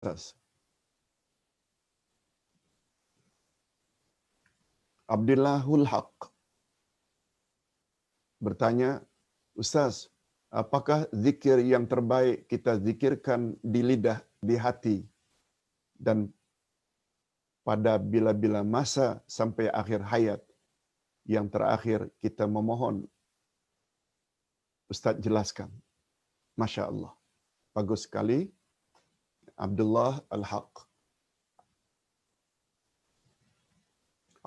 Ustaz. Abdillahul Haq bertanya, Ustaz, apakah zikir yang terbaik kita zikirkan di lidah, di hati, dan pada bila-bila masa sampai akhir hayat, yang terakhir kita memohon? Ustaz jelaskan. Masya Allah. Bagus sekali. Abdullah Al-Haq.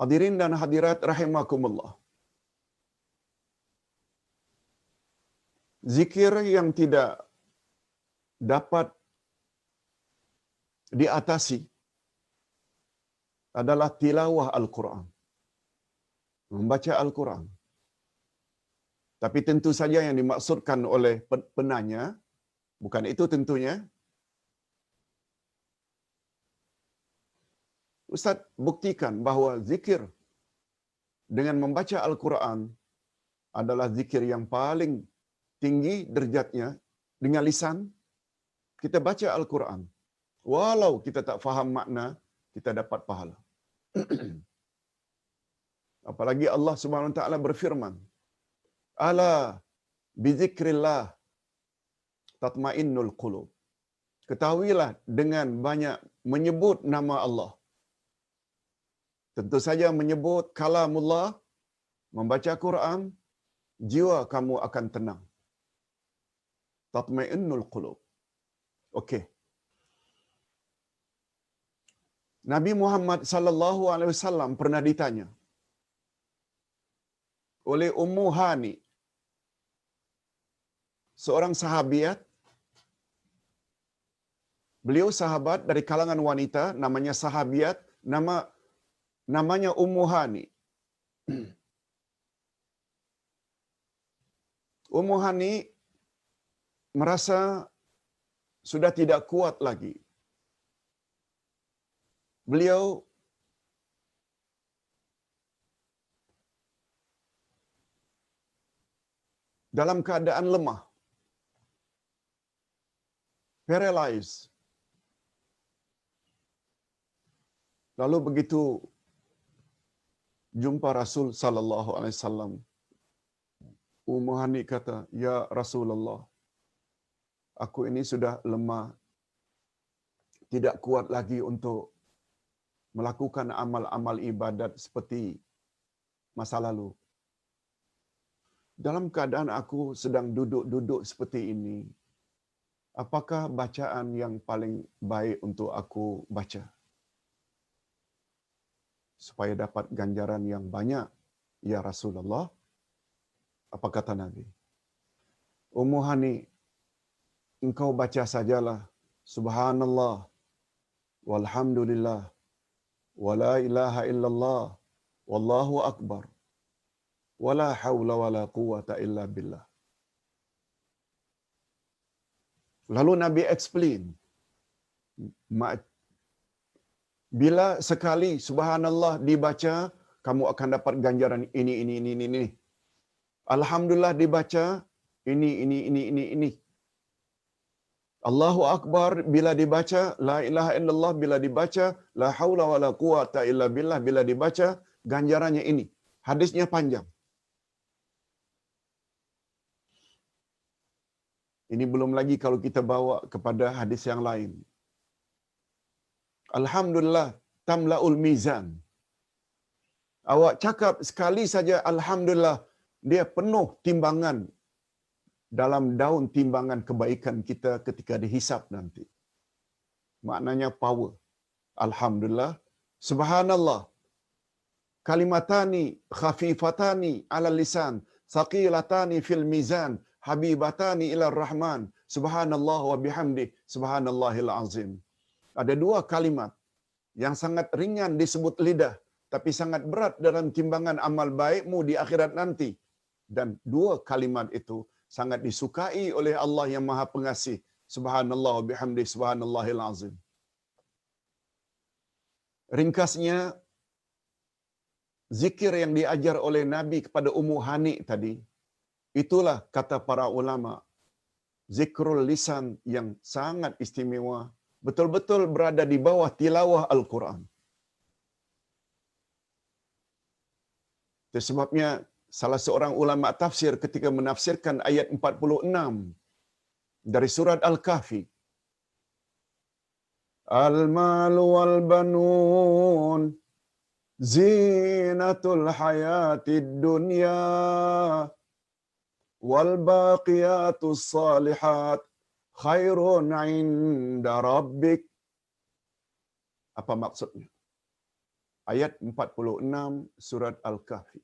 Hadirin dan hadirat rahimakumullah. Zikir yang tidak dapat diatasi adalah tilawah Al-Quran. Membaca Al-Quran. Tapi tentu saja yang dimaksudkan oleh penanya, bukan itu tentunya. Ustaz buktikan bahawa zikir dengan membaca Al-Quran adalah zikir yang paling tinggi derajatnya. Dengan lisan, kita baca Al-Quran. Walau kita tak faham makna, kita dapat pahala. Apalagi Allah Subhanahu Wa Taala berfirman, Ala bizikrillah tatmainnul qulub. Ketahuilah dengan banyak menyebut nama Allah. Tentu saja menyebut kalamullah, membaca Quran, jiwa kamu akan tenang. Tatmainnul qulub. Okey. Nabi Muhammad sallallahu alaihi wasallam pernah ditanya oleh Ummu Hani, seorang sahabiat. Beliau sahabat dari kalangan wanita, namanya sahabiat, namanya Ummu Hani. Ummu Hani merasa sudah tidak kuat lagi. Beliau dalam keadaan lemah, paralyzed. Lalu begitu jumpa Rasul sallallahu alaihi wasallam, Ummu Hani kata, "Ya Rasulullah, aku ini sudah lemah, tidak kuat lagi untuk melakukan amal-amal ibadat seperti masa lalu. Dalam keadaan aku sedang duduk-duduk seperti ini, apakah bacaan yang paling baik untuk aku baca supaya dapat ganjaran yang banyak, ya Rasulullah?" Apa kata Nabi? Ummu Hani, engkau baca sajalah Subhanallah, walhamdulillah, wala ilaha illallah, wallahu akbar, wala hawla wala quwata illa billah. Lalu Nabi explain, bila sekali Subhanallah dibaca, kamu akan dapat ganjaran ini. Alhamdulillah dibaca, ini. Allahu Akbar bila dibaca, la ilaha illallah bila dibaca, la haula wala quwata illa billah bila dibaca, ganjarannya ini. Hadisnya panjang. Ini belum lagi kalau kita bawa kepada hadis yang lain. Alhamdulillah tamlaul mizan. Awak cakap sekali saja Alhamdulillah, dia penuh timbangan dalam daun timbangan kebaikan kita ketika dihisap nanti. Maknanya power. Alhamdulillah. Subhanallah. Kalimatani khafifatani ala lisan, thaqilatani fil mizan, habibatani ila rahman. Subhanallah wa bihamdi, subhanallahil azim. Ada dua kalimat yang sangat ringan disebut lidah, tapi sangat berat dalam timbangan amal baikmu di akhirat nanti. Dan dua kalimat itu sangat disukai oleh Allah yang Maha Pengasih. Subhanallah wa bihamdi, subhanallahil azim. Ringkasnya, zikir yang diajar oleh Nabi kepada Ummu Hani tadi, itulah kata para ulama, zikrul lisan yang sangat istimewa, betul-betul berada di bawah tilawah Al-Quran. Itu sebabnya salah seorang ulama tafsir ketika menafsirkan ayat 46 dari surat Al-Kahfi. Al-malu wal banun zinatul hayatid dunya wal baqiyatus salihat khairun 'inda rabbik. Apa maksudnya? Ayat 46 surat Al-Kahfi.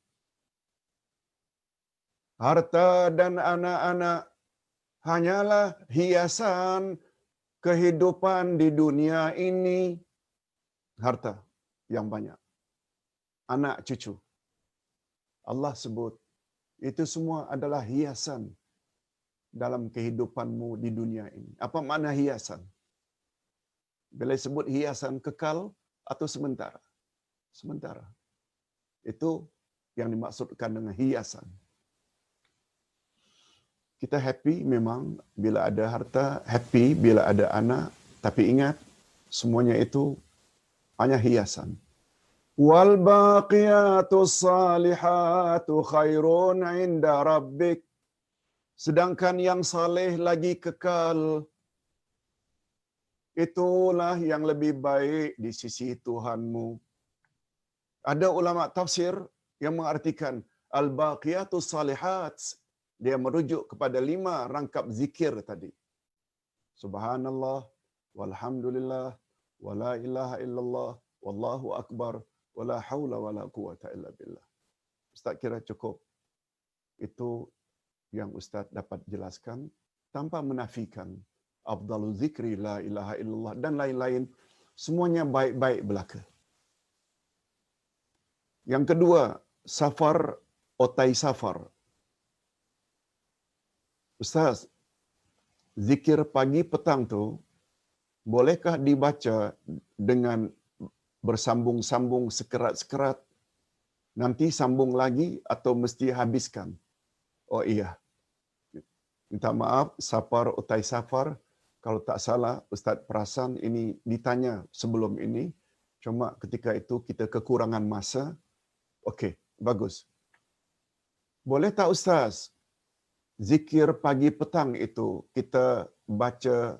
Harta dan anak-anak hanyalah hiasan kehidupan di dunia ini. Harta yang banyak, anak cucu, Allah sebut itu semua adalah hiasan dalam kehidupanmu di dunia ini. Apa makna hiasan? Bila sebut hiasan, kekal atau sementara? Sementara. Itu yang dimaksudkan dengan hiasan. Kita happy memang bila ada harta, happy bila ada anak, tapi ingat semuanya itu hanya hiasan. Wal baqiyatus salihatu khairun 'inda rabbik. Sedangkan yang saleh lagi kekal, itulah yang lebih baik di sisi Tuhanmu. Ada ulama tafsir yang mengartikan al-baqiyatus salihat, dia merujuk kepada 5 rangkap zikir tadi. Subhanallah, walhamdulillah, wala ilaha illallah, wallahu akbar, wala haula wala quwata illa billah. Ustaz kira cukup. Itu yang Ustaz dapat jelaskan tanpa menafikan afdalul zikri la ilaha illallah dan lain-lain, semuanya baik-baik belaka. Yang kedua, safar otai safar. Ustaz, zikir pagi petang tu bolehkah dibaca dengan bersambung-sambung sekerat-sekerat? Nanti sambung lagi atau mesti habiskan? Oh iya. Minta maaf, safar otai safar. Kalau tak salah, Ustaz perasan ini ditanya sebelum ini. Cuma ketika itu kita kekurangan masa. Okey, bagus. Boleh tak Ustaz, zikir pagi petang itu kita baca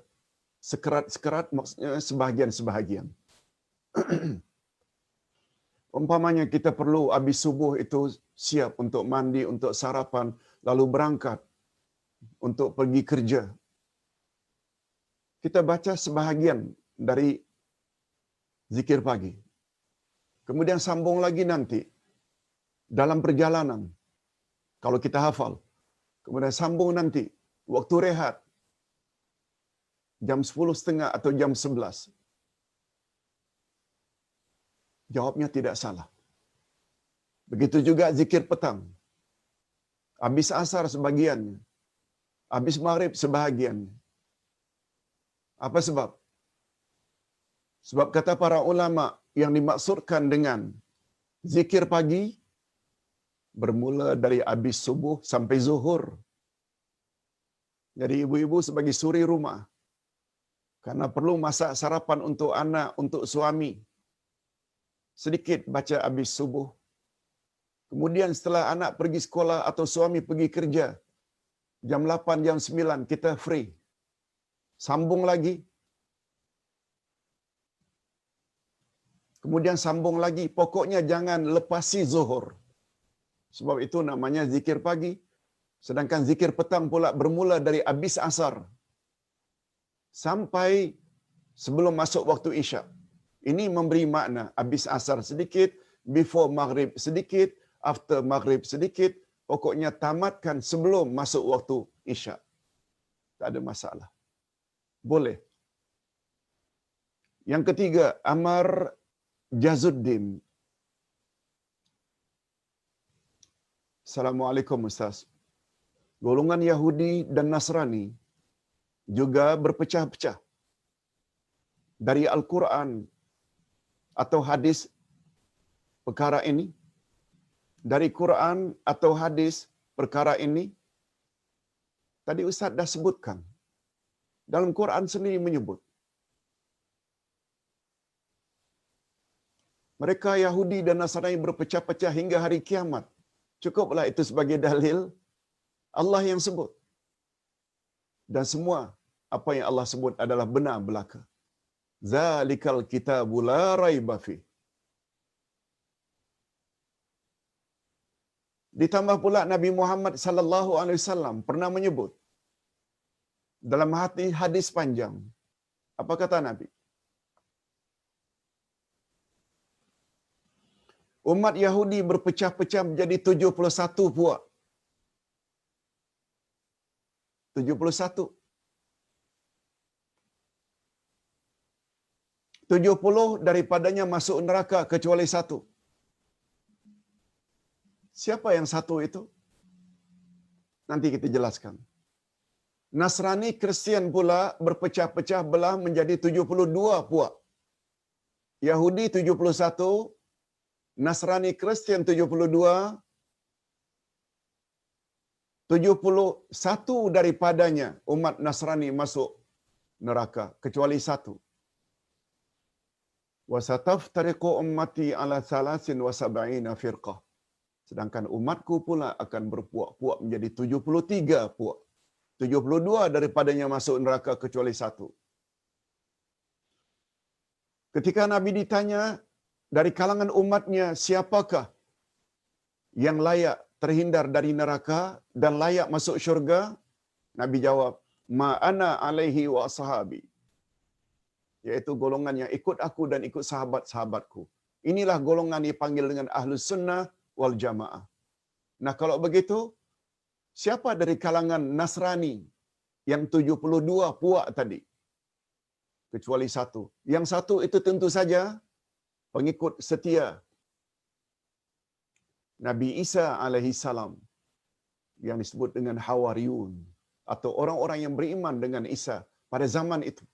sekerat-sekerat, maksudnya sebahagian-sebahagian. Umpamanya kita perlu habis subuh itu siap untuk mandi, untuk sarapan, lalu berangkat untuk pergi kerja. Kita baca sebahagian dari zikir pagi. Kemudian sambung lagi nanti dalam perjalanan, kalau kita hafal. Kemudian sambung nanti waktu rehat, jam 10.30 atau jam 11. Jawabnya tidak salah. Begitu juga zikir petang. Habis asar sebahagiannya. Habis maghrib sebahagiannya. Apa sebab? Sebab kata para ulama yang dimaksudkan dengan zikir pagi bermula dari habis subuh sampai zuhur. Jadi ibu-ibu sebagai suri rumah, karena perlu masak sarapan untuk anak, untuk suami, sedikit baca habis subuh. Kemudian setelah anak pergi sekolah atau suami pergi kerja, jam 8, jam 9 kita free. Sambung lagi. Kemudian sambung lagi. Pokoknya jangan lepasi zuhur. Sebab itu namanya zikir pagi. Sedangkan zikir petang pula bermula dari habis asar sampai sebelum masuk waktu isyak. Ini memberi makna habis asar sedikit, before maghrib sedikit, after maghrib sedikit. Pokoknya tamatkan sebelum masuk waktu isyak. Tak ada masalah. Boleh. Yang ketiga, Amar Jazuddin. Assalamualaikum Ustaz. Golongan Yahudi dan Nasrani juga berpecah-pecah dari Al-Quran atau hadis perkara ini. Dari Quran atau hadis perkara ini. Tadi Ustaz dah sebutkan. Dalam Quran sendiri menyebut Mereka Yahudi dan Nasrani berpecah-pecah hingga hari kiamat. Cukuplah itu sebagai dalil Allah yang sebut. Dan semua apa yang Allah sebut adalah benar belaka. Zalikal kitabu la raiba fi. Ditambah pula Nabi Muhammad sallallahu alaihi wasallam pernah menyebut dalam hadis panjang. Apa kata Nabi? Umat Yahudi berpecah-pecah menjadi 71 puak. 71. 70 daripadanya masuk neraka kecuali satu. Siapa yang satu itu? Nanti kita jelaskan. Nasrani Kristian pula berpecah-pecah belah menjadi 72 puak. Yahudi 71, Nasrani Kristian 72, 71 daripadanya umat Nasrani masuk neraka kecuali satu. Wasataftariqu ummati ala 73 firqah. Sedangkan umatku pula akan berpuak-puak menjadi 73 puak. 72 daripadanya masuk neraka kecuali satu. Ketika Nabi ditanya dari kalangan umatnya, siapakah yang layak terhindar dari neraka dan layak masuk syurga? Nabi jawab, ma ana alaihi wa ashabi. Yaitu golongan yang ikut aku dan ikut sahabat-sahabatku. Inilah golongan dipanggil dengan Ahlus Sunnah wal Jamaah. Nah kalau begitu, siapa dari kalangan Nasrani yang 72 puak tadi? Kecuali satu. Yang satu itu tentu saja pengikut setia Nabi Isa alaihi salam yang disebut dengan Hawariyun atau orang-orang yang beriman dengan Isa pada zaman itu.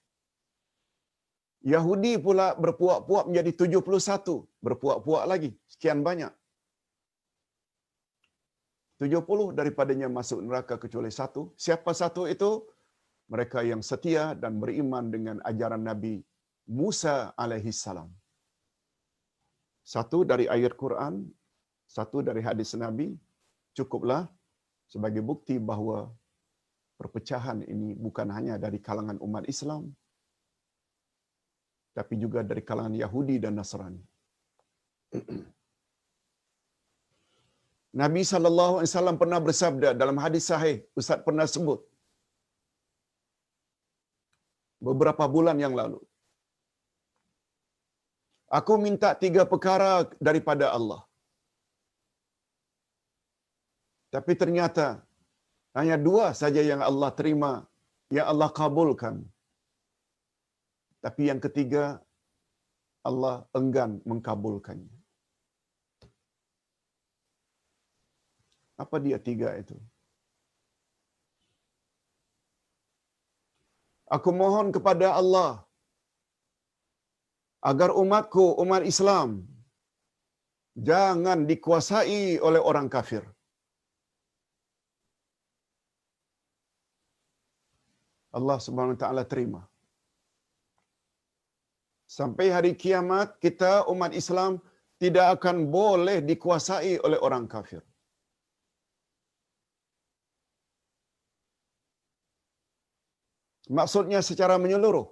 Yahudi pula berpuak-puak menjadi 71, berpuak-puak lagi, sekian banyak. 70 daripadanya masuk neraka kecuali satu. Siapa satu itu? Mereka yang setia dan beriman dengan ajaran Nabi Musa alaihi salam. Satu dari ayat Quran, satu dari hadis Nabi, cukuplah sebagai bukti bahawa perpecahan ini bukan hanya dari kalangan umat Islam, tapi juga dari kalangan Yahudi dan Nasrani. Nabi SAW pernah bersabda dalam hadis sahih, Ustaz pernah sebut beberapa bulan yang lalu. Aku minta 3 perkara daripada Allah. Tapi ternyata hanya 2 saja yang Allah terima, yang Allah kabulkan. Tapi yang ketiga, Allah enggan mengkabulkannya. Apa dia 3 itu? Aku mohon kepada Allah agar umatku, umat Islam, jangan dikuasai oleh orang kafir. Allah Subhanahu wa taala terima. Sampai hari kiamat, kita umat Islam tidak akan boleh dikuasai oleh orang kafir. Maksudnya secara menyeluruh.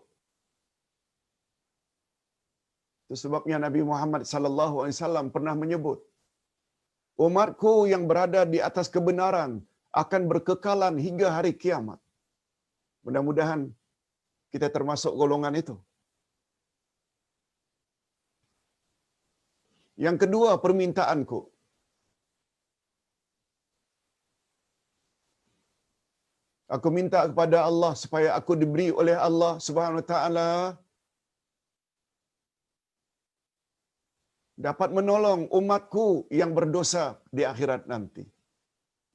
Itu sebabnya Nabi Muhammad sallallahu alaihi wasallam pernah menyebut, umatku yang berada di atas kebenaran akan berkekalan hingga hari kiamat. Mudah-mudahan kita termasuk golongan itu. Yang kedua permintaanku, aku minta kepada Allah supaya aku diberi oleh Allah Subhanahu wa taala dapat menolong umatku yang berdosa di akhirat nanti.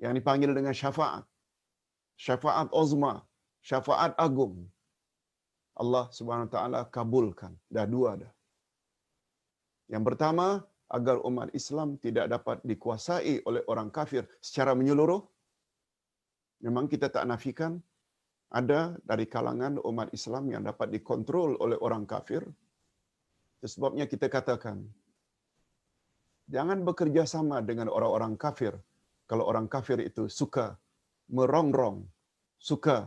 Yang dipanggil dengan syafaat. Syafaat uzma, syafaat agung. Allah Subhanahu wa taala kabulkan. Dah 2 dah. Yang pertama, agar umat Islam tidak dapat dikuasai oleh orang kafir secara menyeluruh. Memang kita tak nafikan ada dari kalangan umat Islam yang dapat dikontrol oleh orang kafir. Itu sebabnya kita katakan, Jangan bekerja sama dengan orang-orang kafir. Kalau orang kafir itu suka merongrong, suka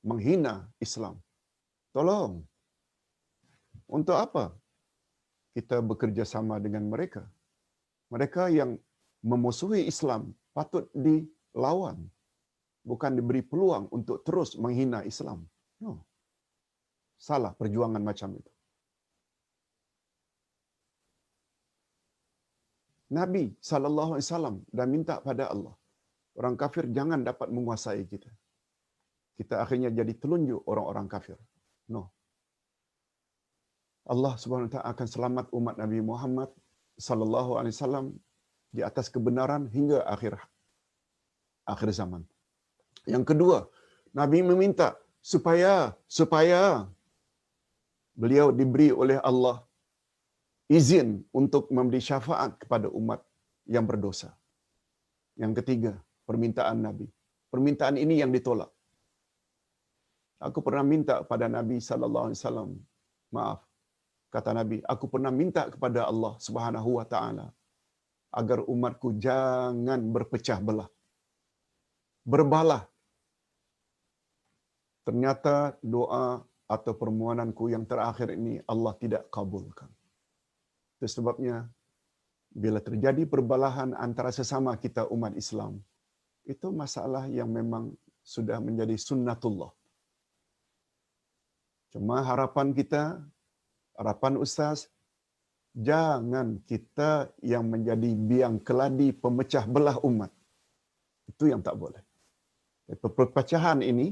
menghina Islam. Tolong. Untuk apa kita bekerja sama dengan mereka? Mereka yang memusuhi Islam patut dilawan, bukan diberi peluang untuk terus menghina Islam. No. Salah perjuangan macam itu. Nabi SAW dah minta pada Allah, orang kafir jangan dapat menguasai kita. Kita akhirnya jadi telunjuk orang-orang kafir. No. Allah Subhanahu Wa Taala akan selamat umat Nabi Muhammad SAW di atas kebenaran hingga akhir zaman. Yang kedua, Nabi meminta supaya beliau diberi oleh Allah izin untuk memberi syafaat kepada umat yang berdosa. Yang ketiga, permintaan Nabi. Permintaan ini yang ditolak. Aku pernah minta kepada Nabi sallallahu alaihi wasallam, maaf, kata Nabi, aku pernah minta kepada Allah Subhanahu wa taala agar umatku jangan berpecah belah, berbalah. Ternyata doa atau permohonanku yang terakhir ini Allah tidak kabulkan. Itu sebabnya bila terjadi perbalahan antara sesama kita umat Islam, itu masalah yang memang sudah menjadi sunnatullah. Cuma harapan kita, harapan Ustaz, jangan kita yang menjadi biang keladi pemecah belah umat. Itu yang tak boleh. Perpecahan ini,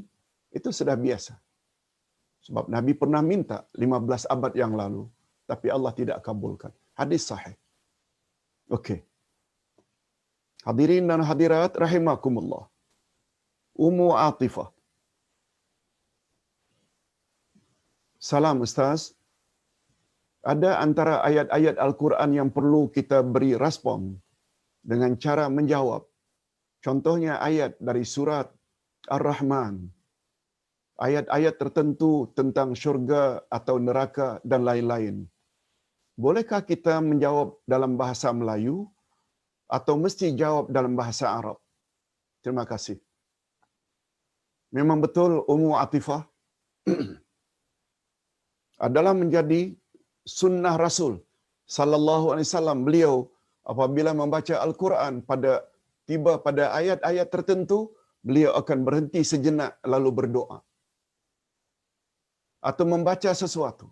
itu sudah biasa. Sebab Nabi pernah minta 15 abad yang lalu, tapi Allah tidak kabulkan. Hadis sahih. Okey. Hadirin dan hadirat rahimakumullah. Ummu Atifah. Salam Ustaz. Ada antara ayat-ayat Al-Quran yang perlu kita beri respon dengan cara menjawab. Contohnya ayat dari surat Ar-Rahman. Ayat-ayat tertentu tentang syurga atau neraka dan lain-lain. Bolehkah kita menjawab dalam bahasa Melayu atau mesti jawab dalam bahasa Arab? Terima kasih. Memang betul Ummu Atifah adalah menjadi sunnah Rasul sallallahu alaihi wasallam. Beliau apabila membaca Al-Quran tiba pada ayat-ayat tertentu, beliau akan berhenti sejenak lalu berdoa atau membaca sesuatu.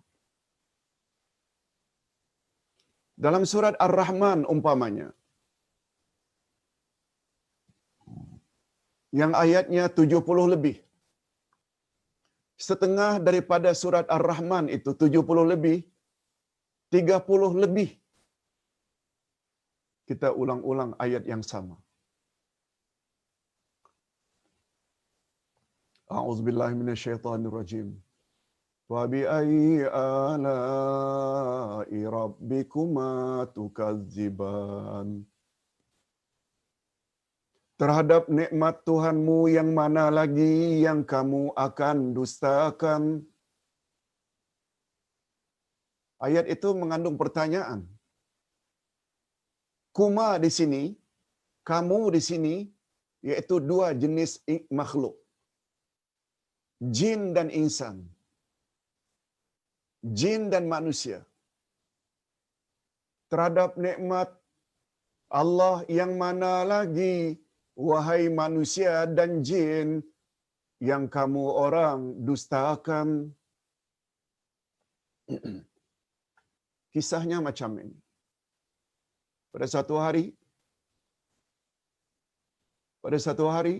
Dalam surat Ar-Rahman umpamanya, yang ayatnya 70 lebih. Setengah daripada surat Ar-Rahman itu 70 lebih, 30 lebih. Kita ulang-ulang ayat yang sama. A'udzubillahi minasyaitonirrajim. Wa bi ayyi ala'i rabbikuma tukadziban. Terhadap nikmat Tuhanmu yang mana lagi yang kamu akan dustakan? Ayat itu mengandung pertanyaan. Kuma di sini, kamu di sini, yaitu dua jenis makhluk. Jin dan insan. Jin dan manusia. Terhadap nikmat Allah yang mana lagi, wahai manusia dan jin, yang kamu orang dustakan? Kisahnya macam ini. Pada satu hari,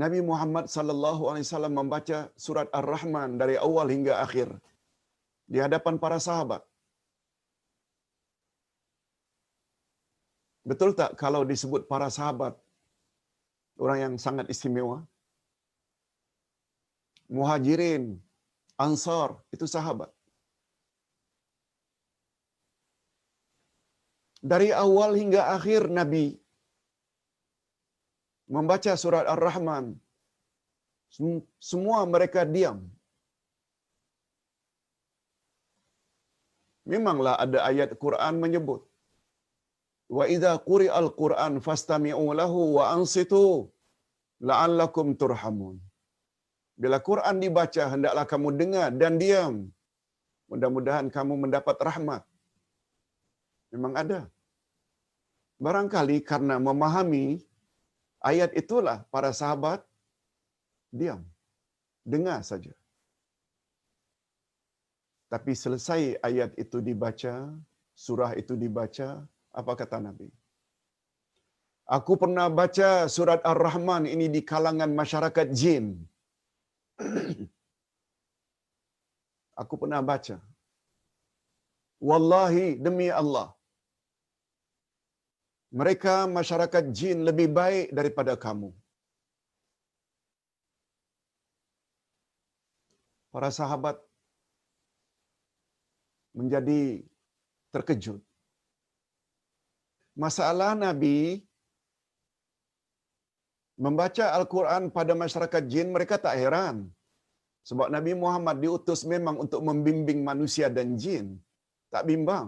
Nabi Muhammad sallallahu alaihi wasallam membaca surat Ar-Rahman dari awal hingga akhir di hadapan para sahabat. Betul tak kalau disebut para sahabat orang yang sangat istimewa? Muhajirin, Ansar, itu sahabat. Dari awal hingga akhir Nabi membaca surat Ar-Rahman, semua mereka diam. Memanglah ada ayat Quran menyebut, wa idza quri'al Quran fastami'u lahu wa ansitu la'allakum turhamun. Bila Quran dibaca, hendaklah kamu dengar dan diam. Mudah-mudahan kamu mendapat rahmat. Memang ada. Barangkali karena memahami ayat itulah para sahabat diam, dengar saja. Tapi selesai ayat itu dibaca, surah itu dibaca, apa kata Nabi? Aku pernah baca surat Ar-Rahman ini di kalangan masyarakat jin. Aku pernah baca. Wallahi, demi Allah, mereka masyarakat jin lebih baik daripada kamu. Para sahabat menjadi terkejut. Masalah Nabi membaca Al-Quran pada masyarakat jin, mereka tak heran. Sebab Nabi Muhammad diutus memang untuk membimbing manusia dan jin. Tak bimbang.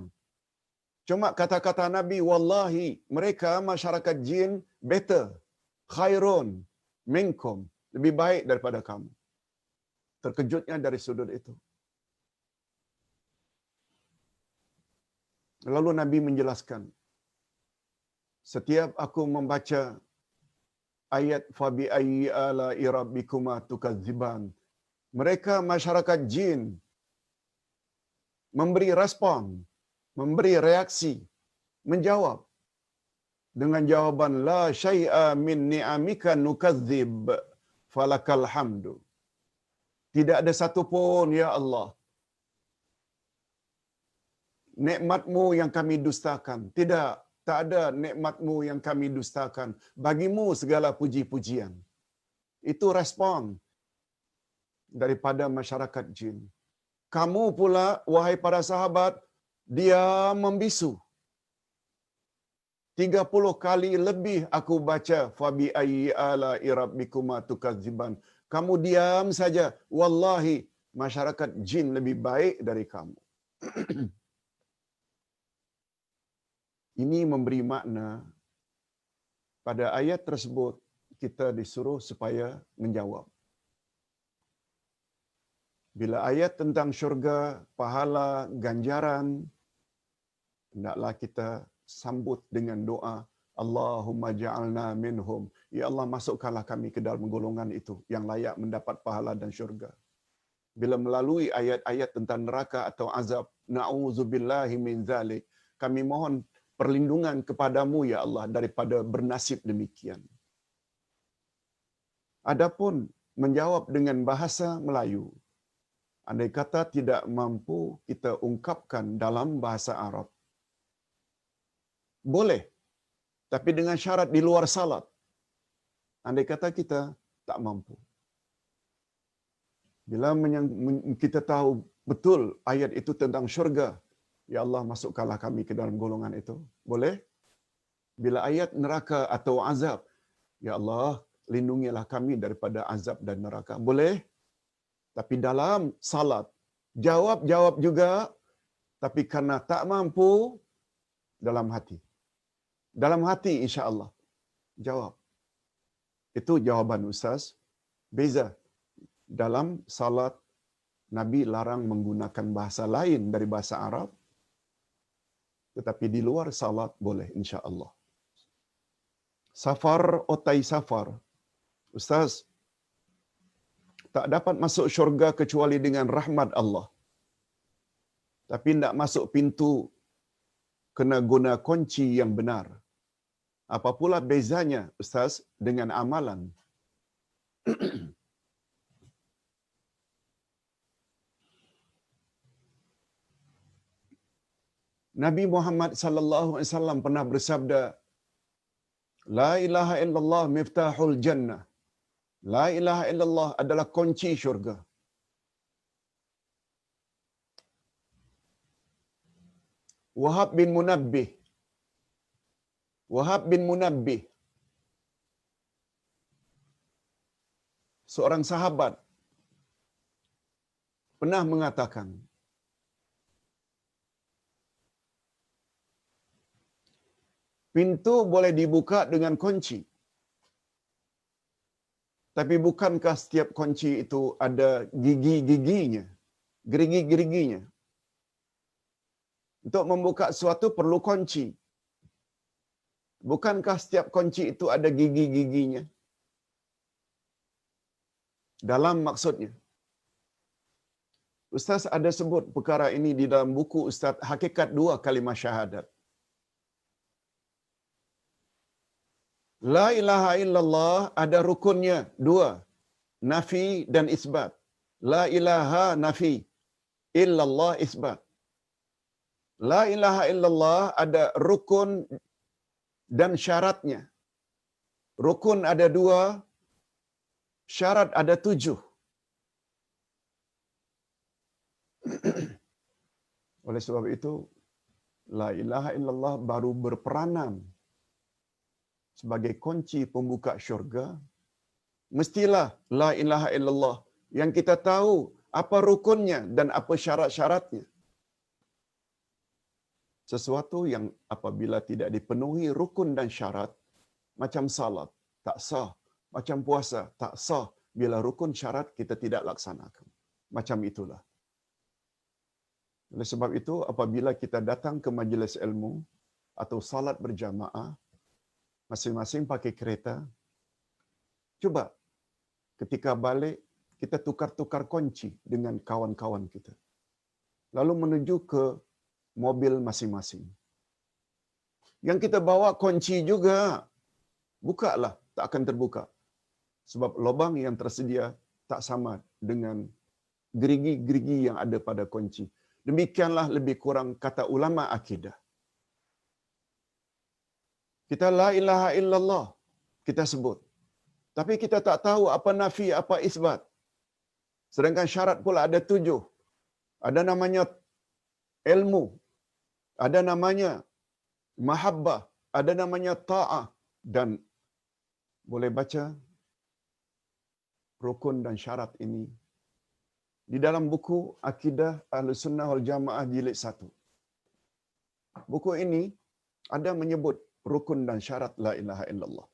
Cuma kata-kata Nabi, wallahi, mereka masyarakat jin better, khairun, minkum, lebih baik daripada kamu. Terkejutnya dari sudut itu. Lalu Nabi menjelaskan, setiap aku membaca ayat fabi ayyi ala'i rabbikuma tukadziban, mereka masyarakat jin memberi respon, memberi reaksi, menjawab dengan jawaban la syai'a min ni'amika nukadzib falakal hamdu. Tidak ada satu pun ya Allah nikmatmu yang kami dustakan. Tidak, tak ada nikmatmu yang kami dustakan. Bagimu segala puji-pujian. Itu respon daripada masyarakat jin. Kamu pula, wahai para sahabat, dia membisu. 30 kali lebih aku baca fabi ayyi ala'i rabbikuma tukadziban. Kamu diam saja. Wallahi, masyarakat jin lebih baik dari kamu. Ini memberi makna pada ayat tersebut kita disuruh supaya menjawab. Bila ayat tentang syurga, pahala, ganjaran, hendaklah kita sambut dengan doa, Allahumma ja'alna minhum. Ya Allah, masukkanlah kami ke dalam golongan itu yang layak mendapat pahala dan syurga. Bila melalui ayat-ayat tentang neraka atau azab, na'udzubillahi min zalik, kami mohon perlindungan kepadamu ya Allah daripada bernasib demikian. Adapun menjawab dengan bahasa Melayu, andai kata tidak mampu kita ungkapkan dalam bahasa Arab, boleh, tapi dengan syarat di luar salat. Andai kata kita tak mampu. Bila kita tahu betul ayat itu tentang syurga, ya Allah, masukkanlah kami ke dalam golongan itu. Boleh? Bila ayat neraka atau azab, ya Allah, lindungilah kami daripada azab dan neraka. Boleh? Tapi dalam salat, jawab juga, tapi karena tak mampu, dalam hati. Dalam hati insya-Allah. Jawab. Itu jawaban Ustaz. Beza. Dalam salat, Nabi larang menggunakan bahasa lain dari bahasa Arab. Tetapi di luar salat boleh insya-Allah. Safar otai safar. Ustaz, tak dapat masuk syurga kecuali dengan rahmat Allah. Tapi nak masuk pintu, kena guna kunci yang benar. Apa pula bezanya, Ustaz, dengan amalan? Nabi Muhammad sallallahu alaihi wasallam pernah bersabda, La ilaha illallah miftahul jannah. La ilaha illallah adalah kunci syurga. Wahab bin Munabbih. Wahab bin Munabbih, seorang sahabat, pernah mengatakan, Pintu boleh dibuka dengan kunci. Tapi bukankah setiap kunci itu ada gigi-giginya, gerigi-geriginya? Untuk membuka sesuatu perlu kunci. Bukankah setiap kunci itu ada gigi-giginya? Dalam maksudnya. Ustaz ada sebut perkara ini di dalam buku Ustaz Hakikat Dua Kalimah Syahadat. La ilaha illallah ada rukunnya dua, nafi dan isbat. La ilaha nafi, illallah isbat. La ilaha illallah ada rukun dan syaratnya. Rukun ada dua, syarat ada 7. Oleh sebab itu, la ilaha illallah baru berperanan sebagai kunci pembuka syurga. Mestilah la ilaha illallah yang kita tahu apa rukunnya dan apa syarat-syaratnya. Sesuatu yang apabila tidak dipenuhi rukun dan syarat, macam salat, tak sah. Macam puasa, tak sah. Bila rukun syarat kita tidak laksanakan. Macam itulah. Oleh sebab itu, apabila kita datang ke majlis ilmu atau salat berjamaah, masing-masing pakai kereta, cuba ketika balik, kita tukar-tukar kunci dengan kawan-kawan kita. Lalu menuju ke mobil masing-masing. Yang kita bawa kunci juga, bukalah, tak akan terbuka. Sebab lubang yang tersedia tak sama dengan gerigi-gerigi yang ada pada kunci. Demikianlah lebih kurang kata ulama akidah. Kita la ilaha illallah, kita sebut. Tapi kita tak tahu apa nafi, apa isbat. Sedangkan syarat pula ada 7. Ada namanya ilmu, ada namanya mahabbah, ada namanya ta'ah. Dan boleh baca rukun dan syarat ini di dalam buku Akidah Ahlussunnah wal Jamaah jilid 1. Buku ini ada menyebut rukun dan syarat la ilaha illallah.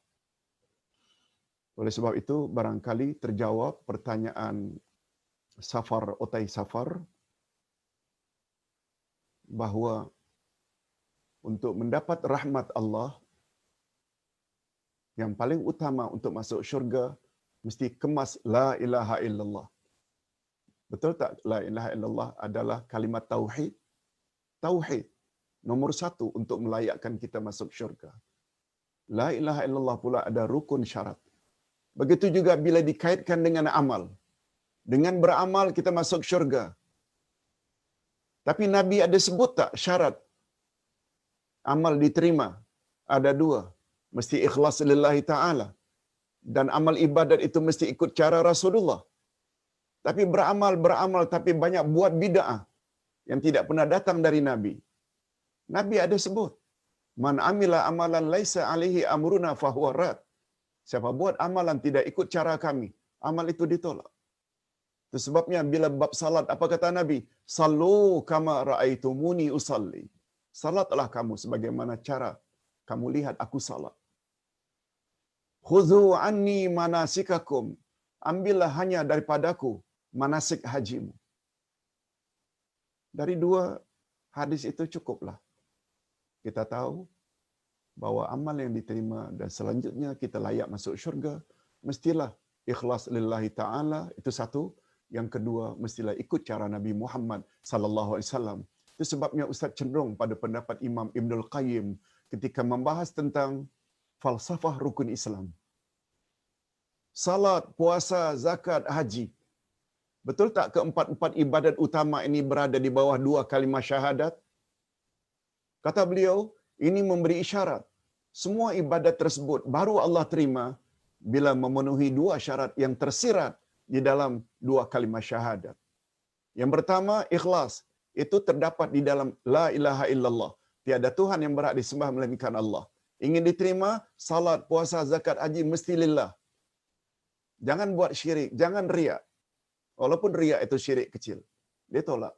Oleh sebab itu, barangkali terjawab pertanyaan Safar, Otai Safar, bahawa untuk mendapat rahmat Allah, yang paling utama untuk masuk syurga, mesti kemas la ilaha illallah. Betul tak? La ilaha illallah adalah kalimat tauhid. Tauhid nomor 1 untuk melayakkan kita masuk syurga. La ilaha illallah pula ada rukun syarat. Begitu juga bila dikaitkan dengan amal. Dengan beramal kita masuk syurga. Tapi Nabi ada sebut tak syarat amal diterima? Ada 2. Mesti ikhlas lillahi ta'ala. Dan amal ibadat itu mesti ikut cara Rasulullah. Tapi beramal tapi banyak buat bid'ah yang tidak pernah datang dari Nabi. Nabi ada sebut, man amila amalan laisa alaihi amruna fahuwa rad. Siapa buat amalan tidak ikut cara kami, amal itu ditolak. Itu sebabnya bila bab salat, apa kata Nabi? Sallu kama ra'aitumuni usalli. Salatlah kamu sebagaimana cara kamu lihat aku salat. Khudhu anni manasikakum. Ambillah hanya daripadaku manasik hajimu. Dari 2 hadis itu cukuplah. Kita tahu bahawa amal yang diterima dan selanjutnya kita layak masuk syurga, mestilah ikhlas lillahi ta'ala, itu 1. Yang kedua, mestilah ikut cara Nabi Muhammad sallallahu alaihi wasallam. Itu sebabnya Ustaz cenderung pada pendapat Imam Ibnul Qayyim ketika membahas tentang falsafah rukun Islam. Salat, puasa, zakat, haji. Betul tak keempat-empat ibadat utama ini berada di bawah 2 kalimah syahadat? Kata beliau, ini memberi isyarat. Semua ibadat tersebut baru Allah terima bila memenuhi 2 syarat yang tersirat di dalam 2 kalimah syahadat. Yang pertama, ikhlas. Itu terdapat di dalam la ilaha illallah. Tiada Tuhan yang berhak disembah melainkan Allah. Ingin diterima, salat, puasa, zakat, haji mesti lillah. Jangan buat syirik, jangan riak. Walaupun riak itu syirik kecil, dia tolak.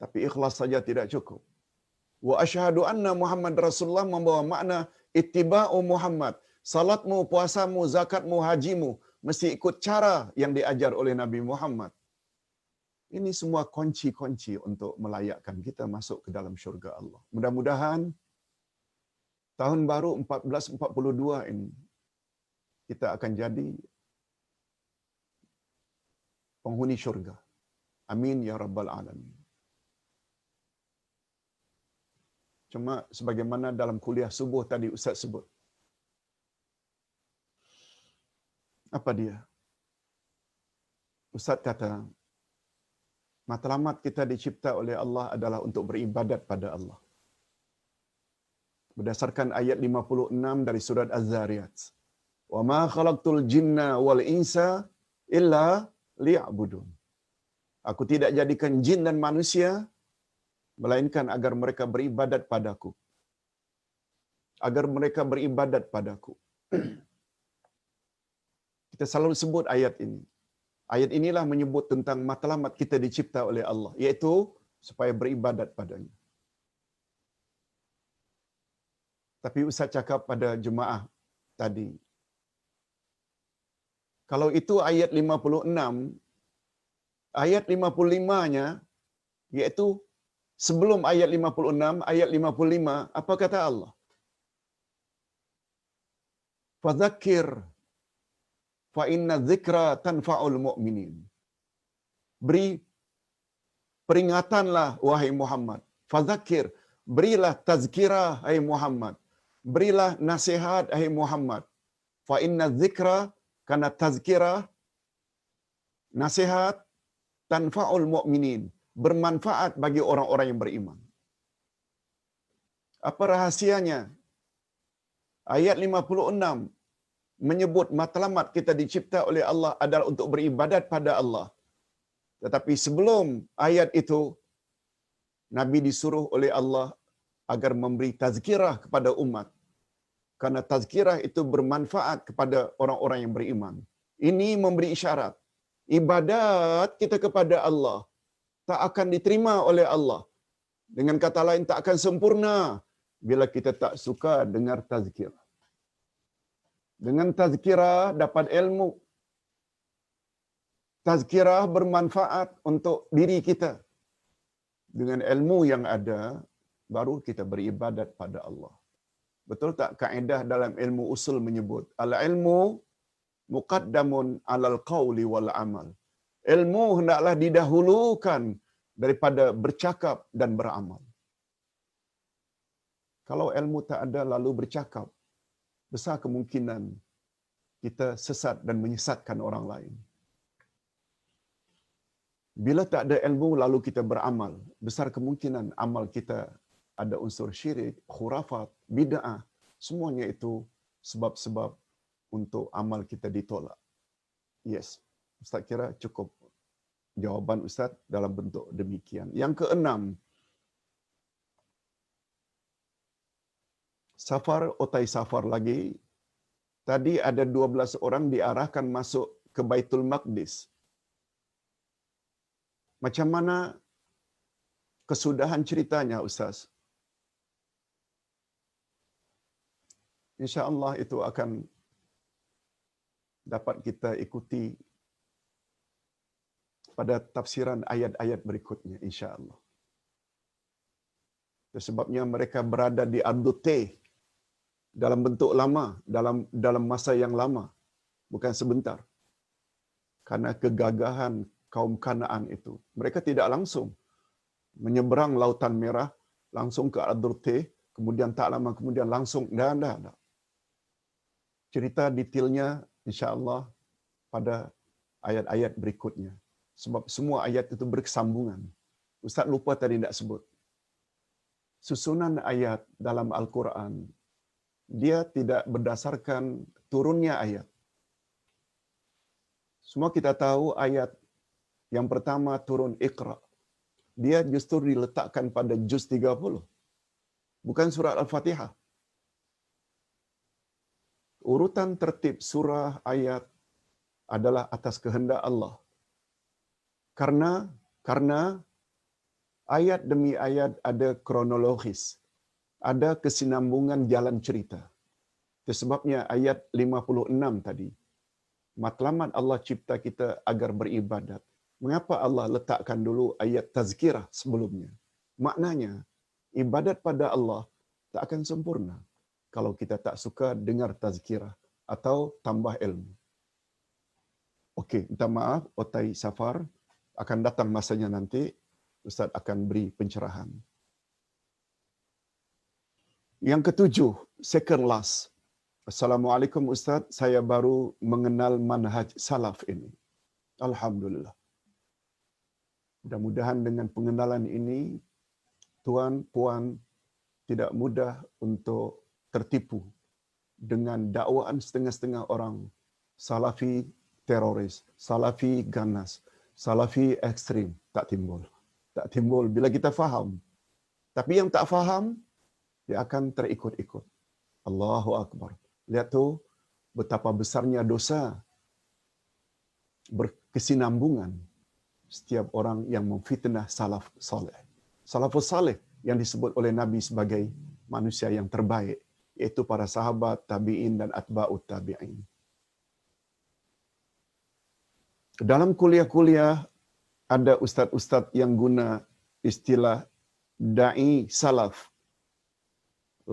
Tapi ikhlas saja tidak cukup. Wa asyhadu anna Muhammad Rasulullah membawa makna ittiba'u Muhammad. Salatmu, puasamu, zakatmu, hajimu mesti ikut cara yang diajar oleh Nabi Muhammad. Ini semua kunci-kunci untuk melayakkan kita masuk ke dalam syurga Allah. Mudah-mudahan tahun baru 1442 ini kita akan jadi penghuni syurga. Amin ya rabbal alamin. Cuma sebagaimana dalam kuliah subuh tadi Ustaz sebut. Apa dia? Ustaz kata, matlamat kita dicipta oleh Allah adalah untuk beribadat pada Allah. Berdasarkan ayat 56 dari surat Az-Zariyat. Wa ma khalaqtul jinna wal insa illa liya'budun. Aku tidak jadikan jin dan manusia melainkan agar mereka beribadat padaku. Agar mereka beribadat padaku. Kita selalu sebut ayat ini. Ayat inilah menyebut tentang matlamat kita dicipta oleh Allah, iaitu supaya beribadat padanya. Tapi Ustaz cakap pada jemaah tadi, kalau itu ayat 56, ayat 55-nya, iaitu sebelum ayat 56, ayat 55, apa kata Allah? Fadzakir fa inna dzikra tanfa'ul mu'minin. Beri peringatanlah wahai Muhammad. Fadzakir, berilah tazkirah hai Muhammad. Berilah nasihat hai Muhammad. Fa inna dzikra, kana tazkirah, nasihat, tanfa'ul mu'minin, bermanfaat bagi orang-orang yang beriman. Apa rahasianya? Ayat 56 menyebut matlamat kita dicipta oleh Allah adalah untuk beribadat pada Allah. Tetapi sebelum ayat itu, Nabi disuruh oleh Allah agar memberi tazkirah kepada umat. Karena tazkirah itu bermanfaat kepada orang-orang yang beriman. Ini memberi isyarat. Ibadat kita kepada Allah tak akan diterima oleh Allah. Dengan kata lain, tak akan sempurna bila kita tak suka dengar tazkirah. Dengan tazkirah dapat ilmu. Tazkirah bermanfaat untuk diri kita. Dengan ilmu yang ada, baru kita beribadat pada Allah. Betul tak kaedah dalam ilmu usul menyebut, al-ilmu muqaddamun alal qawli wal amal. Ilmu hendaklah didahulukan daripada bercakap dan beramal. Kalau ilmu tak ada lalu bercakap, besar kemungkinan kita sesat dan menyesatkan orang lain. Bila tak ada ilmu lalu kita beramal, besar kemungkinan amal kita ada unsur syirik, khurafat, bid'ah. Semuanya itu sebab-sebab untuk amal kita ditolak. Yes, Ustaz kira cukup jawaban Ustaz dalam bentuk demikian. Yang keenam, safar otai safar lagi. Tadi ada 12 orang diarahkan masuk ke Baitul Maqdis. Macam mana kesudahan ceritanya Ustaz? InsyaAllah itu akan dapat kita ikuti pada tafsiran ayat-ayat berikutnya, insyaAllah. Sebabnya mereka berada di Arduteh dalam bentuk lama, dalam masa yang lama, bukan sebentar. Karena kegagahan kaum Kanaan itu, mereka tidak langsung menyeberang Lautan Merah, langsung ke Arduteh, kemudian tak lama kemudian langsung, dah. Cerita detailnya insya-Allah pada ayat-ayat berikutnya. Sebab semua ayat itu berkesambungan. Ustaz lupa tadi nak sebut. Susunan ayat dalam Al-Quran, dia tidak berdasarkan turunnya ayat. Semua kita tahu ayat yang pertama turun Iqra. Dia justru diletakkan pada juz 30. Bukan surat Al-Fatihah. Urutan tertib surah ayat adalah atas kehendak Allah. Karena Ayat demi ayat ada kronologis, ada kesinambungan jalan cerita. Itu sebabnya ayat 56 tadi, matlamat Allah cipta kita agar beribadat. Mengapa Allah letakkan dulu ayat tazkirah sebelumnya? Maknanya, ibadat pada Allah tak akan sempurna kalau kita tak suka dengar tazkirah atau tambah ilmu. Okey, minta maaf, otai safar akan datang masanya nanti. Ustaz akan beri pencerahan. Yang ketujuh, second last. Assalamualaikum Ustaz, saya baru mengenal manhaj salaf ini. Alhamdulillah. Mudah-mudahan dengan pengenalan ini, tuan, puan tidak mudah untuk tertipu dengan dakwaan setengah-setengah orang salafi teroris, salafi ganas, salafi ekstrim. Tak timbul. Tak timbul bila kita faham. Tapi yang tak faham, dia akan terikut-ikut. Allahu Akbar. Lihat tu betapa besarnya dosa berkesinambungan setiap orang yang memfitnah salaf saleh. Salafus saleh yang disebut oleh Nabi sebagai manusia yang terbaik, iaitu para sahabat, tabi'in dan atba'ut tabi'in. Dalam kuliah-kuliah ada ustaz-ustaz yang guna istilah da'i salaf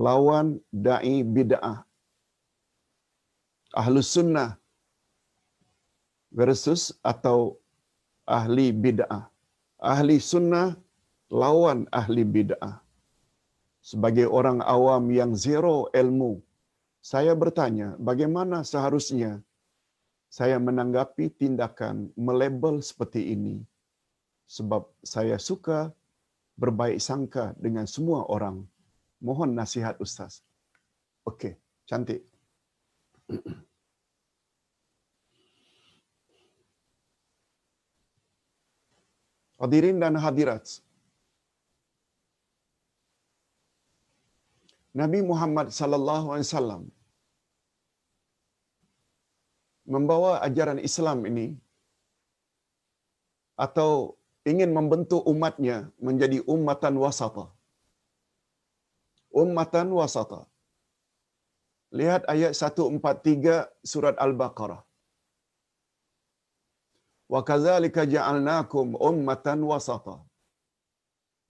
lawan da'i bid'ah. Ahlus sunnah versus atau ahli bid'ah. Ahli sunnah lawan ahli bid'ah. Sebagai orang awam yang zero ilmu, saya bertanya, bagaimana seharusnya saya menanggapi tindakan melabel seperti ini? Sebab saya suka berbaik sangka dengan semua orang. Mohon nasihat Ustaz. Okey, cantik. Hadirin dan hadirat, Nabi Muhammad sallallahu alaihi wasallam membawa ajaran Islam ini atau ingin membentuk umatnya menjadi ummatan wasata. Ummatan wasata. Lihat ayat 143 surat Al-Baqarah. Wa kadzalika ja'alnakum ummatan wasata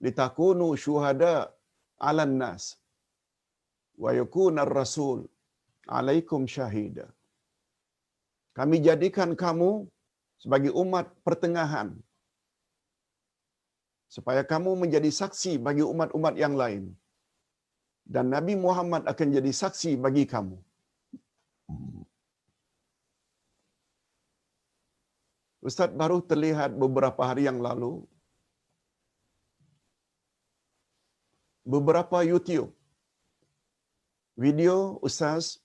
litakunu syuhada 'alan nas wa yakuna ar-rasul 'alaikum syahida. Kami jadikan kamu sebagai umat pertengahan supaya kamu menjadi saksi bagi umat-umat yang lain, dan Nabi Muhammad akan jadi saksi bagi kamu. Ustaz baru terlihat beberapa hari yang lalu beberapa YouTube video Ustaz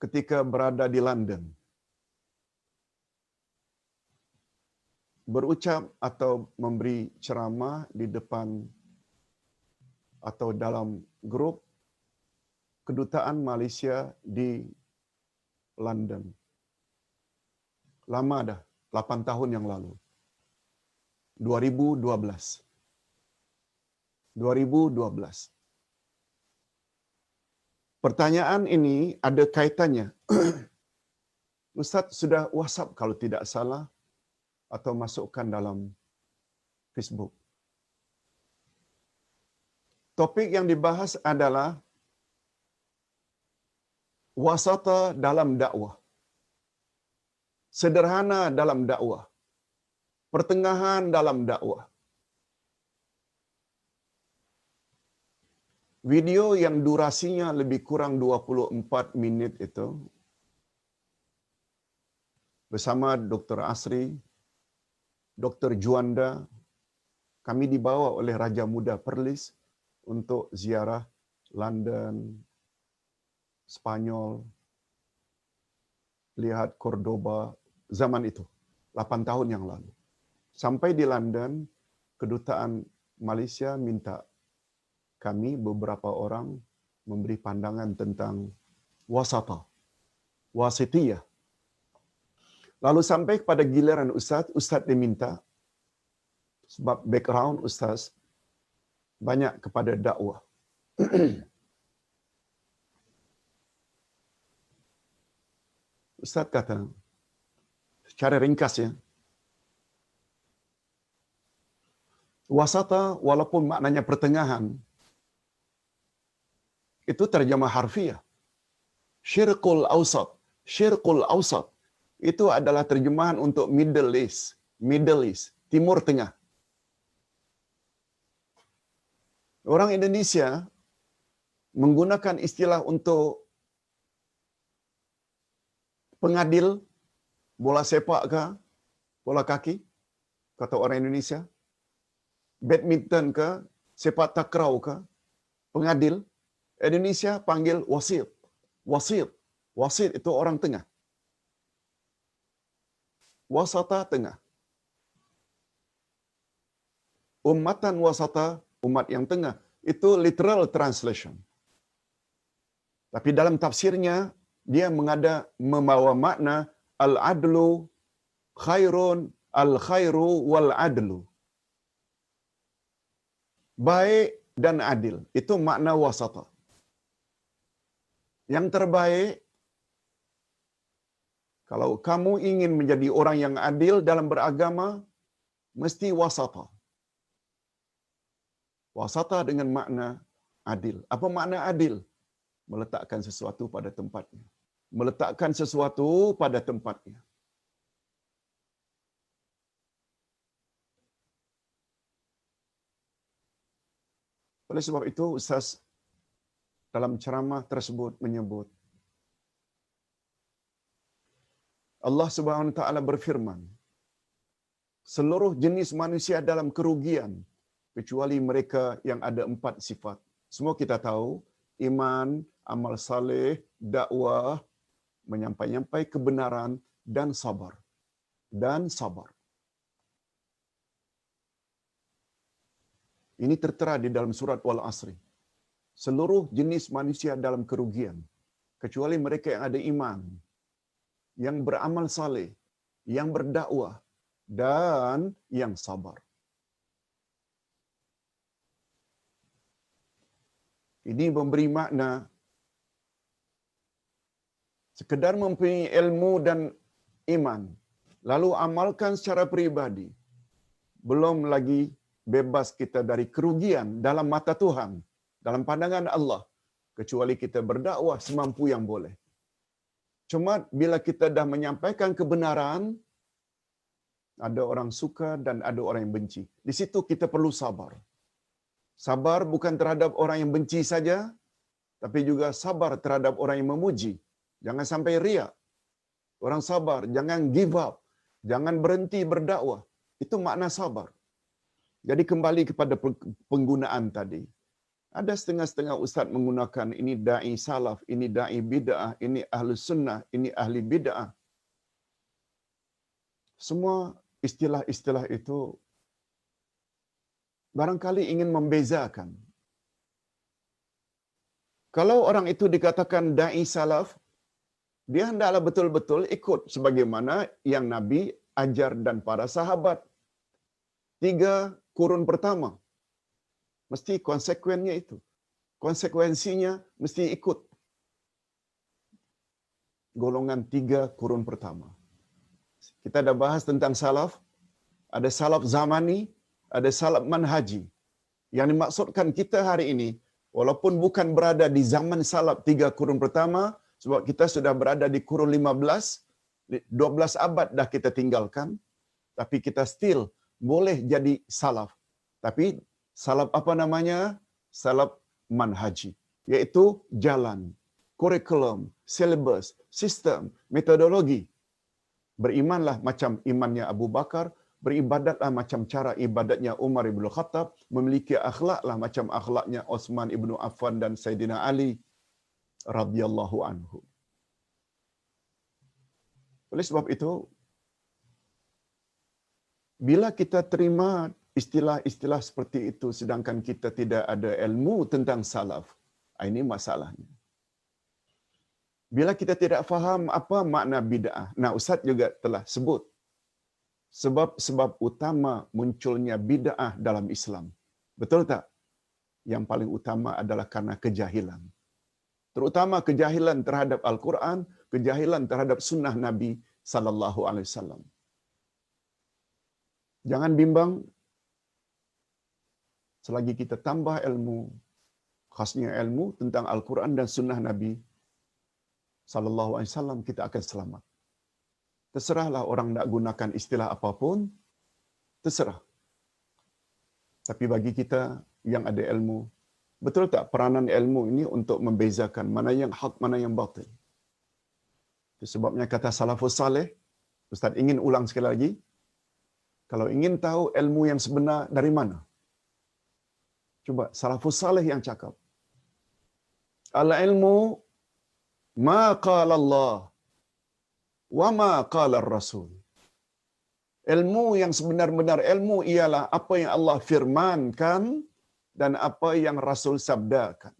ketika berada di London berucap atau memberi ceramah di depan atau dalam grup kedutaan Malaysia di London. Lama dah, 8 tahun yang lalu. 2012. 2012. Pertanyaan ini ada kaitannya. Ustaz sudah WhatsApp kalau tidak salah atau masukkan dalam Facebook. Topik yang dibahas adalah wasata dalam dakwah. Sederhana dalam dakwah. Pertengahan dalam dakwah. Video yang durasinya lebih kurang 24 minit itu bersama Dr. Asri, Dr. Juanda, kami dibawa oleh Raja Muda Perlis untuk ziarah London, Spanyol, lihat Cordoba zaman itu, 8 tahun yang lalu. Sampai di London, kedutaan Malaysia minta kami beberapa orang memberi pandangan tentang wasata, wasitiyah. Lalu sampai kepada giliran Ustaz diminta Sebab background Ustaz banyak kepada dakwah. Ustaz kata, secara ringkasnya, wasata walaupun maknanya pertengahan, itu terjemah harfiah. Syirqul awsat. Syirqul awsat itu adalah terjemahan untuk Middle East. Middle East, Timur Tengah. Orang Indonesia menggunakan istilah untuk pengadil bola sepak ke, bola kaki, kata orang Indonesia, badminton ke, sepak takraw ke, pengadil, Indonesia panggil wasit. Wasit. Wasit itu orang tengah. Wasata tengah. Ummatan wasata, umat yang tengah. Itu literal translation. Tapi dalam tafsirnya, dia membawa makna al-adlu khairun, al-khairu wal-adlu. Baik dan adil. Itu makna wasata. Yang terbaik, kalau kamu ingin menjadi orang yang adil dalam beragama, mesti wasata. Wasata dengan makna adil. Apa makna adil? Meletakkan sesuatu pada tempatnya. Meletakkan sesuatu pada tempatnya. Oleh sebab itu, Ustaz dalam ceramah tersebut menyebut, Allah Subhanahu wa taala berfirman, seluruh jenis manusia dalam kerugian kecuali mereka yang ada 4 sifat. Semua kita tahu, iman, amal saleh, dakwah, menyampai kebenaran dan sabar. Dan sabar. Ini tertera di dalam surat Wal Asri. Seluruh jenis manusia dalam kerugian kecuali mereka yang ada iman, yang beramal saleh, yang berdakwah dan yang sabar. Ini memberi makna sekedar mempunyai ilmu dan iman, lalu amalkan secara pribadi, belum lagi bebas kita dari kerugian dalam mata Tuhan, dalam pandangan Allah, kecuali kita berdakwah semampu yang boleh. Cuma bila kita dah menyampaikan kebenaran, ada orang suka dan ada orang yang benci. Di situ kita perlu sabar. Sabar bukan terhadap orang yang benci saja, tapi juga sabar terhadap orang yang memuji. Jangan sampai riak. Orang sabar, jangan give up. Jangan berhenti berdakwah. Itu makna sabar. Jadi kembali kepada penggunaan tadi. Ada setengah-setengah ustaz menggunakan ini da'i salaf, ini da'i bid'ah, ini ahli sunnah, ini ahli bid'ah. Semua istilah-istilah itu barangkali ingin membezakan. Kalau orang itu dikatakan da'i salaf, dia hendaklah betul-betul ikut sebagaimana yang Nabi ajar dan para sahabat. 3 kurun pertama. Mesti konsekuennya itu. Konsekuensinya mesti ikut. Golongan 3 kurun pertama. Kita dah bahas tentang salaf. Ada salaf zamani, ada salaf manhaji. Yang dimaksudkan kita hari ini, walaupun bukan berada di zaman salaf 3 kurun pertama, sebab kita sudah berada di kurun 15, 12 abad dah kita tinggalkan, tapi kita still boleh jadi salaf. Tapi salaf apa namanya? Salaf manhaji. Iaitu jalan, kurikulum, syllabus, sistem, metodologi. Berimanlah macam imannya Abu Bakar, beribadatlah macam cara ibadatnya Umar ibn Khattab, memiliki akhlaklah macam akhlaknya Osman ibn Affan dan Sayyidina Ali radhiyallahu anhu. Oleh sebab itu, bila kita terima istilah-istilah seperti itu sedangkan kita tidak ada ilmu tentang salaf, ini masalahnya. Bila kita tidak faham apa makna bid'ah. Nah, Ustaz juga telah sebut sebab-sebab utama munculnya bid'ah dalam Islam. Betul tak? Yang paling utama adalah karena kejahilan. Terutama kejahilan terhadap Al-Quran, kejahilan terhadap sunnah Nabi sallallahu alaihi wasallam. Jangan bimbang, selagi kita tambah ilmu, khasnya ilmu tentang Al-Quran dan sunnah Nabi sallallahu alaihi wasallam, kita akan selamat. Terserahlah orang nak gunakan istilah apapun, terserah. Tapi bagi kita yang ada ilmu, betul tak peranan ilmu ini untuk membezakan mana yang hak, mana yang batil? Itu sebabnya kata salafus saleh, Ustaz ingin ulang sekali lagi, kalau ingin tahu ilmu yang sebenar dari mana? Coba salafus saleh yang cakap. Al-ilmu ma qala Allah wa ma qala Rasul. Ilmu yang sebenar-benar ilmu ialah apa yang Allah firmankan dan apa yang Rasul sabdakan.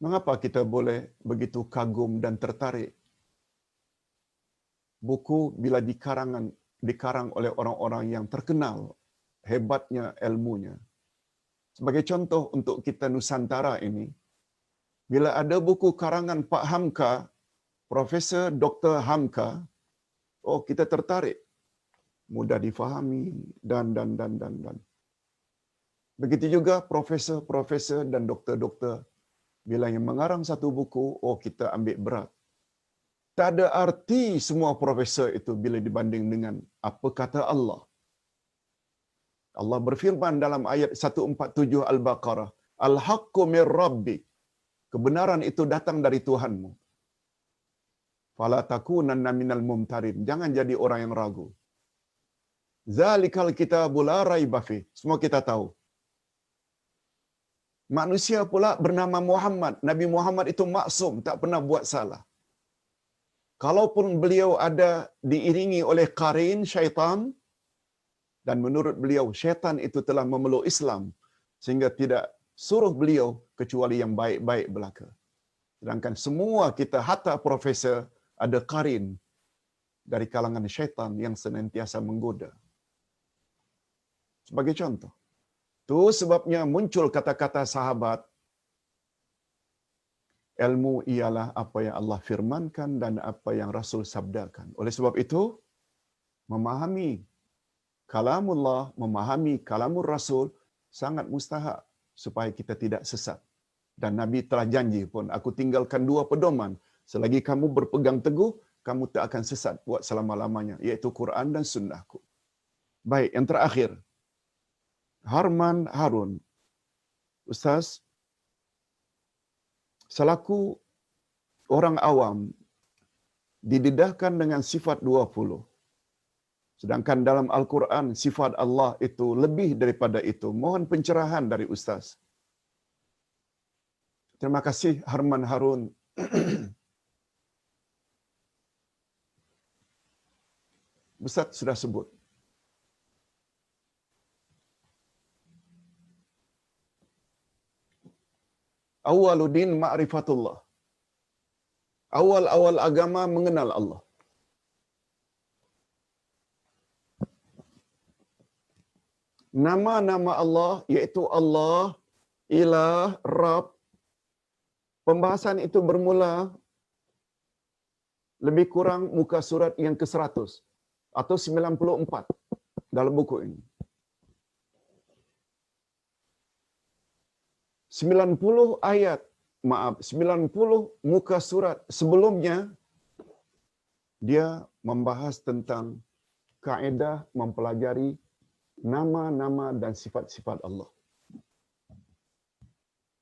Mengapa kita boleh begitu kagum dan tertarik? Buku bila dikarang oleh orang-orang yang terkenal hebatnya ilmunya. Sebagai contoh untuk kita Nusantara ini, bila ada buku karangan Pak Hamka, Profesor Dr. Hamka, oh kita tertarik, mudah difahami dan. Begitu juga profesor dan doktor-doktor, bila yang mengarang satu buku, oh kita ambil berat. Tak ada arti semua profesor itu bila dibanding dengan apa kata Allah. Allah berfirman dalam ayat 147 Al-Baqarah, Al-haqqu mir rabbik. Kebenaran itu datang dari Tuhanmu. Fala takunanna minal mumtarin. Jangan jadi orang yang ragu. Zalikal kitabu la raiba fi. Semua kita tahu. Manusia pula bernama Muhammad. Nabi Muhammad itu maksum, tak pernah buat salah. Kalaupun beliau ada diiringi oleh qarin syaitan, dan menurut beliau syaitan itu telah memeluk Islam sehingga tidak suruh beliau kecuali yang baik-baik belaka. Sedangkan semua kita hatta profesor ada qarin dari kalangan syaitan yang senantiasa menggoda. Sebagai contoh, itu sebabnya muncul kata-kata sahabat, ilmu ialah apa yang Allah firmankan dan apa yang Rasul sabdakan. Oleh sebab itu, memahami kalamullah, memahami kalamur Rasul sangat mustahak supaya kita tidak sesat. Dan Nabi telah janji pun, aku tinggalkan dua pedoman. Selagi kamu berpegang teguh, kamu tak akan sesat buat selama-lamanya, iaitu Quran dan sunnahku. Baik, yang terakhir. Harman Harun. Ustaz, selaku orang awam, didedahkan dengan sifat 20. Sedangkan dalam Al-Quran, sifat Allah itu lebih daripada itu. Mohon pencerahan dari Ustaz. Terima kasih Harman Harun. Ustaz sudah sebut. Awwaluddin ma'rifatullah. Awal-awal agama mengenal Allah. Nama-nama Allah iaitu Allah, Ilah, Rabb. Pembahasan itu bermula lebih kurang muka surat yang ke-100 atau 94 dalam buku ini. 90 muka surat sebelumnya dia membahas tentang kaedah mempelajari nama-nama dan sifat-sifat Allah.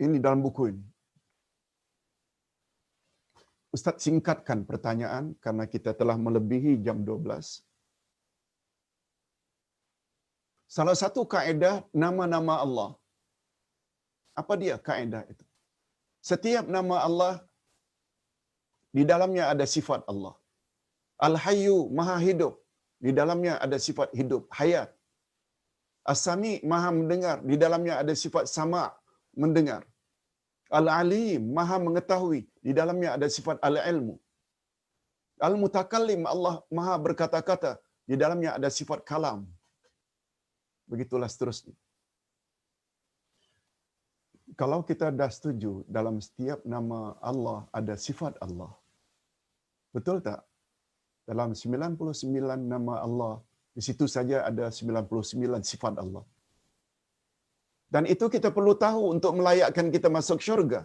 Ini dalam buku ini. Ustaz singkatkan pertanyaan karena kita telah melebihi jam 12. Salah satu kaedah nama-nama Allah. Apa dia kaedah itu? Setiap nama Allah di dalamnya ada sifat Allah. Al-Hayyu Maha Hidup, di dalamnya ada sifat hidup, hayat. As-Sami Maha mendengar, di dalamnya ada sifat sama, mendengar. Al-Alim Maha mengetahui, di dalamnya ada sifat al-ilmu. Al-Mutakallim, Allah Maha berkata-kata. Di dalamnya ada sifat kalam. Begitulah seterusnya. Kalau kita dah setuju dalam setiap nama Allah ada sifat Allah. Betul tak? Dalam 99 nama Allah, di situ saja ada 99 sifat Allah. Dan itu kita perlu tahu untuk melayakkan kita masuk syurga.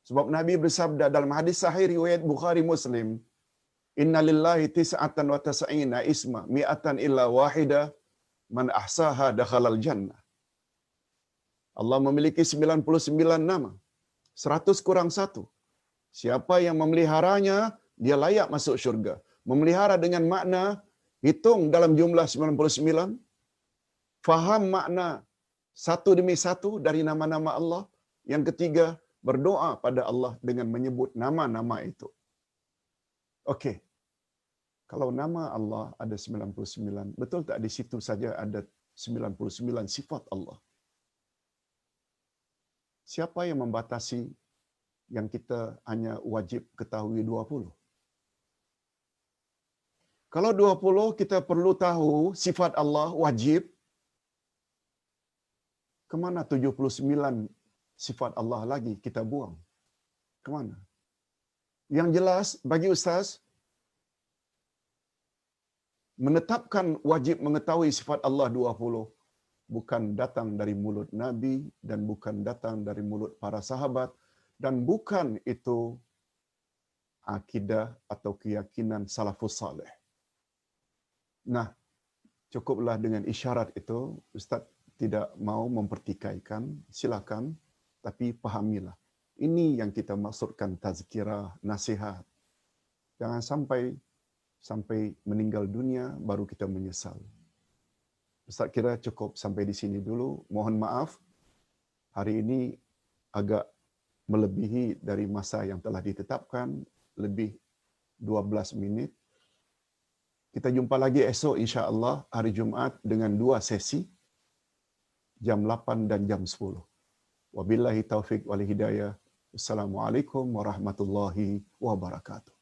Sebab Nabi bersabda dalam hadis sahih riwayat Bukhari Muslim, "Inna lillahi tis'atan wa tas'ina isma, mi'atan illa wahida, man ahsaha dakhalal jannah." Allah memiliki 99 nama. 100 kurang 1. Siapa yang memeliharanya, dia layak masuk syurga. Memelihara dengan makna hitung dalam jumlah 99, faham makna satu demi satu dari nama-nama Allah. Yang ketiga, berdoa pada Allah dengan menyebut nama-nama itu. Okey. Kalau nama Allah ada 99, betul tak di situ saja ada 99 sifat Allah? Siapa yang membatasi yang kita hanya wajib ketahui 20? Kalau 20 kita perlu tahu sifat Allah wajib, kemana 79 sifat Allah lagi kita buang? Kemana? Yang jelas bagi Ustaz, menetapkan wajib mengetahui sifat Allah 20 bukan datang dari mulut Nabi dan bukan datang dari mulut para sahabat dan bukan itu akidah atau keyakinan salafus saleh. Nah, cukuplah dengan isyarat itu. Ustaz tidak mau mempertikaikan, silakan, tapi pahamilah. Ini yang kita maksudkan tazkirah, nasihat. Jangan sampai meninggal dunia baru kita menyesal. Ustaz kira cukup sampai di sini dulu. Mohon maaf, hari ini agak melebihi dari masa yang telah ditetapkan, lebih 12 minit. Kita jumpa lagi esok insya-Allah hari Jumaat dengan 2 sesi, jam 8 dan jam 10. Wabillahi taufik wal hidayah. Assalamualaikum warahmatullahi wabarakatuh.